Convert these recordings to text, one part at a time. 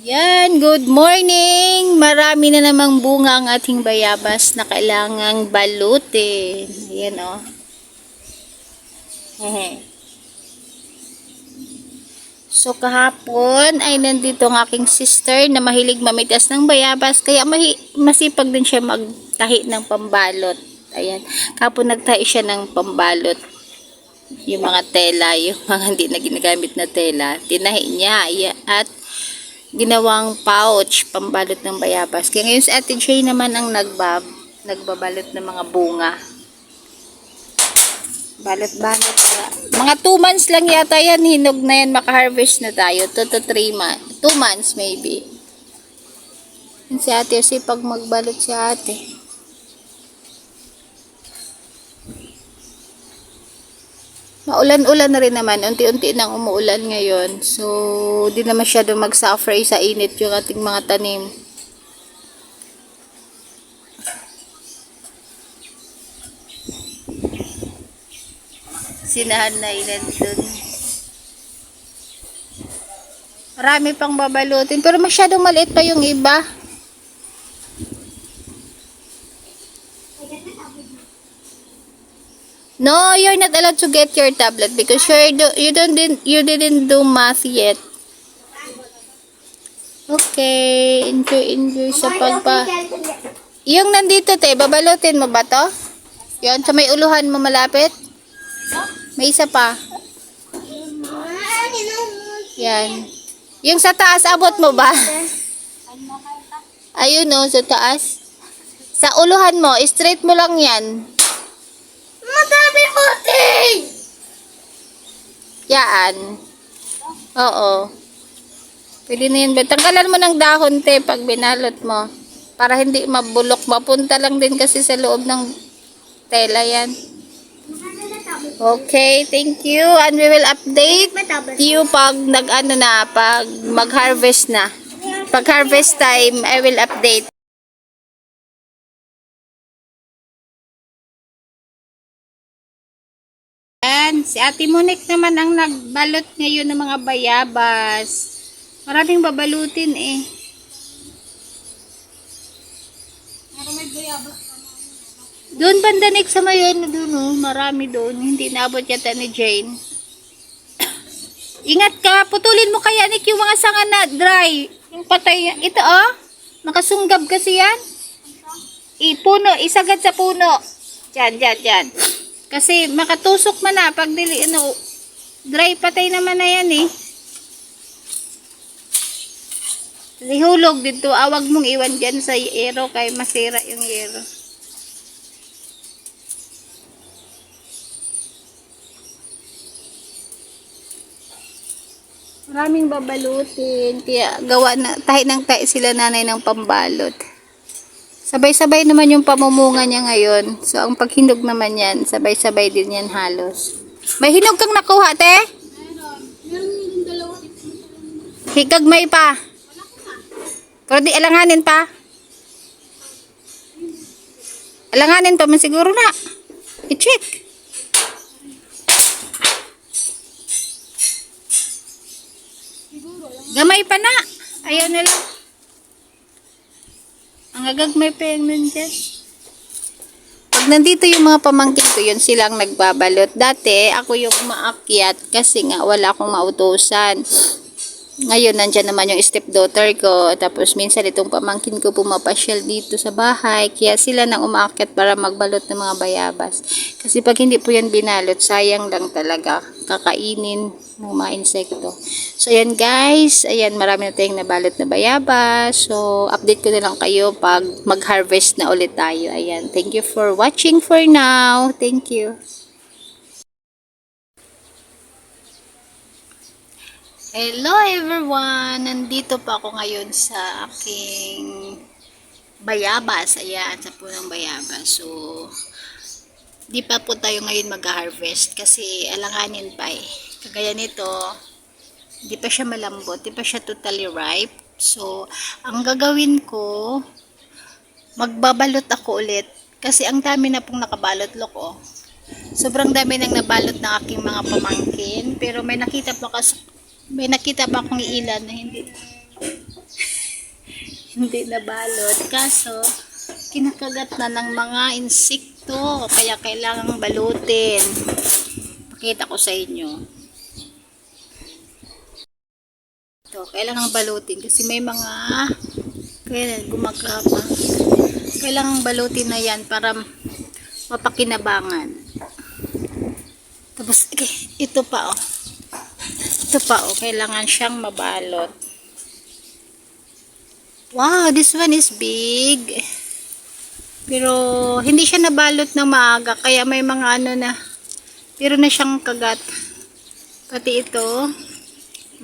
Yan, good morning! Marami na namang bunga ang ating bayabas na kailangang balutin. Ayan o. So kahapon ay nandito ang aking sister na mahilig mamitas ng bayabas. Kaya masipag din siya magtahi ng pambalot. Ayan. Kahapon nagtahi siya ng pambalot. Yung mga tela, yung mga hindi na ginagamit na tela. Tinahi niya. At ginawang pouch, pambalot ng bayabas. Kaya ngayon si Ate Jay naman ang nagbabalot ng mga bunga. Balot-balot. Mga 2 months lang yata yan, hinog na yan, maka-harvest na tayo. 2 to 3 months. 2 months maybe. Yan si Ate, sipag magbalot si Ate. Maulan-ulan na rin naman. Unti-unti nang umuulan ngayon. So, di na masyado mag-suffer sa init yung ating mga tanim. Sinahan na ilan dun. Marami pang babalutin. Pero masyadong maliit pa yung iba. No, you're not allowed to get your tablet because you didn't do math yet. Okay, enjoy sa Yung nandito te, babalutin mo ba to? Yon, sa may uluhan mo malapit? May isa pa. Yan. Yung sa taas, abot mo ba? Ayun o, sa taas. Sa uluhan mo, straight mo lang yan. Madami puting! Yan. Oo. Pwede na yun. Tanggalan mo ng dahon, te, pag binalot mo. Para hindi mabulok. Mapunta lang din kasi sa loob ng tela yan. Okay, thank you. And we will update you pag pag mag-harvest na. Pag harvest time, I will update. Si Ate Monique naman ang nagbalot ngayon ng mga bayabas. Maraming babalutin eh. May bayabas. Doon bandanik sa mayon, doon oh, marami doon. Hindi naabot yata ni Jane. Ingat ka, putulin mo kaya Nick yung mga sanga na dry. Yung patay, ito oh. Nakasunggab kasi yan. Puno, isagad sa puno. Diyan. Kasi makatusok man na pag dili dry patay naman na yan eh. Lihulog dito, awag mong iwan dyan sa yero kay masira yung yero. Maraming babalutin. Kaya gawa na, tahi sila nanay ng pambalot. Sabay-sabay naman yung pamumunga niya ngayon. So, ang paghinog naman yan, sabay-sabay din yan halos. May hinog kang nakuha, te? Meron dalawa. Higagmay pa. Pero di alanganin pa. Alanganin pa man siguro na. I-check. Gamay pa na. Ayaw nila. Ang agagmay pa yung nandiyan. Pag nandito yung mga pamangkin ko, yun silang nagbabalot. Dati, ako yung umaakyat kasi nga wala akong mautusan. Ngayon, nandyan naman yung stepdaughter ko. Tapos, minsan itong pamangkin ko pumapasyal dito sa bahay. Kaya sila nang umaakyat para magbalot ng mga bayabas. Kasi pag hindi po yan binalot, sayang lang talaga. Kakainin ng mga insekto. So, ayan guys. Ayan, marami na tayong nabalot na bayabas. So, update ko na lang kayo pag mag-harvest na ulit tayo. Ayan. Thank you for watching for now. Thank you. Hello everyone! Nandito pa ako ngayon sa aking bayabas. Ayan, sa punong bayabas. So, di pa po tayo ngayon mag-harvest kasi alanganin pa eh. Kagaya nito, di pa siya malambot, di pa siya totally ripe. So, ang gagawin ko, magbabalot ako ulit. Kasi ang dami na pong nakabalot, look oh. Sobrang dami nang nabalot ng aking mga pamangkin. Pero may nakita pa May nakita pa akong ilan na hindi hindi nabalot. Kaso, kinakagat na ng mga insekto. Kaya kailangang balutin. Pakita ko sa inyo. Ito, kailangang balutin. Kasi may mga kaya gumagapa. Kailangang balutin na yan para mapakinabangan. Tapos, okay, ito pa oh. Ito pa oh, kailangan siyang mabalot. Wow, this one is big. Pero, hindi siya nabalot ng maaga. Kaya may mga ano na, pero na siyang kagat. Pati ito,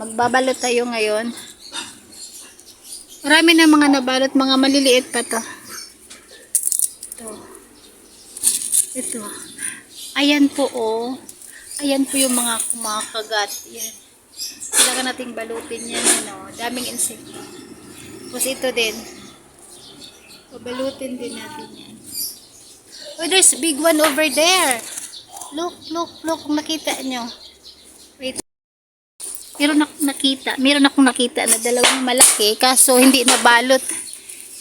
magbabalot tayo ngayon. Marami na mga nabalot, mga maliliit pa to. Ito. Ayan po oh. Ayan po yung mga kumakagat. Yan. Kailangan nating balutin yan. Ano. Daming insekto. Tapos ito din. Balutin din natin yan. Oh, there's a big one over there. Look, look, look. Kung nakita nyo. Wait. Meron akong nakita na dalawang malaki. Kaso hindi nabalot.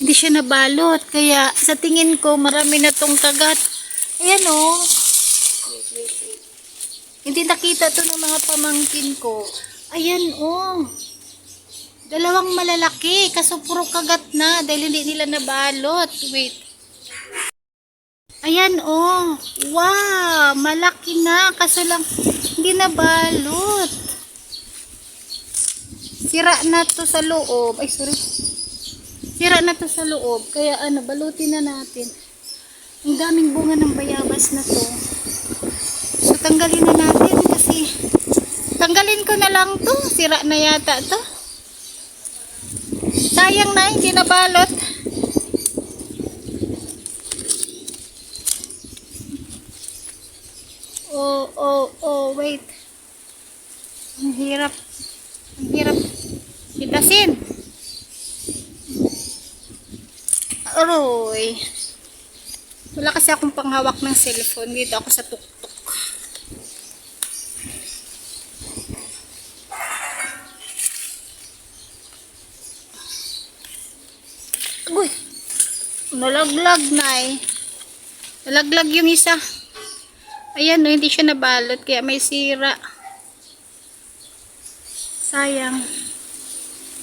Hindi siya nabalot. Kaya sa tingin ko marami na tong kagat. Ayan oh. Wait. Hindi nakita to ng mga pamangkin ko. Ayan oh. Dalawang malalaki. Kaso puro kagat na. Dahil hindi nila nabalot. Wait. Ayan oh. Wow. Malaki na. Kaso lang hindi nabalot. Sira na to sa loob. Ay sorry. Sira na to sa loob. Kaya ano, balutin na natin. Ang daming bunga ng bayabas na to. So tanggalin na natin kasi tanggalin ko na lang to. Sira na yata to. Sayang na, hindi nabalot. Oh, wait. Ang hirap. Ang hirap. Pitasin. Aroy. Wala kasi akong panghawak ng cellphone. Dito ako sa tuktok. Uy! Nalaglag na eh. Nalaglag yung isa. Ayan, no, hindi siya nabalot. Kaya may sira. Sayang.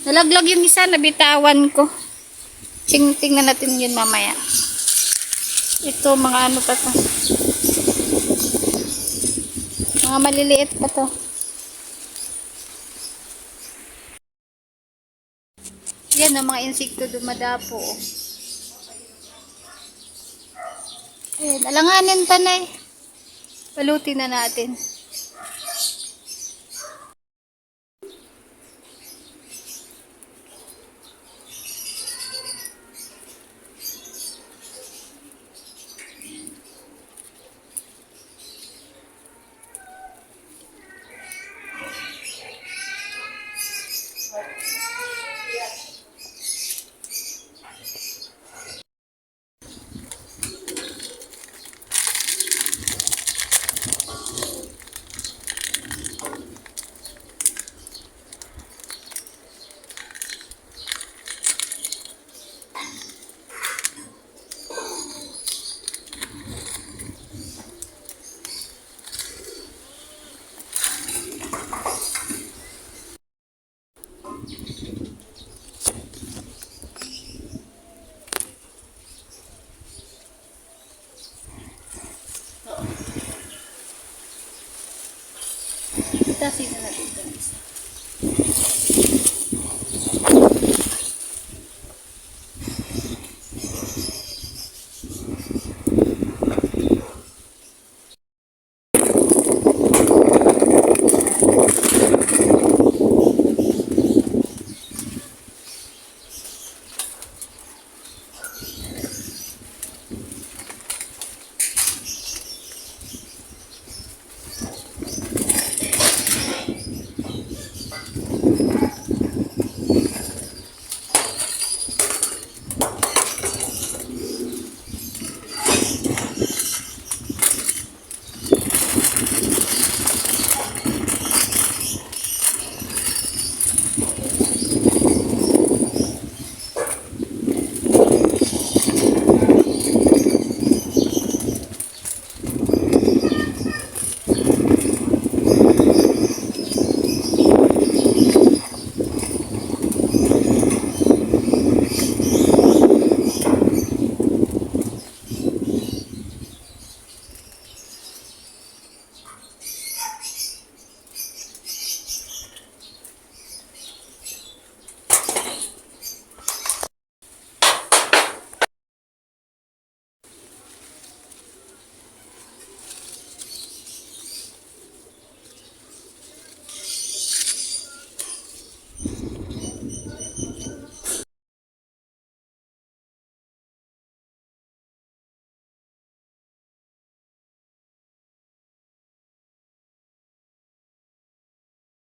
Nalaglag yung isa. Nabitawan ko. Tingnan natin yun mamaya. Ito, mga ano pa to. Mga maliliit pa to. Yan, ang mga insekto dumadapo. Ayan, alanganin panay. Balutin na natin. Pitasin na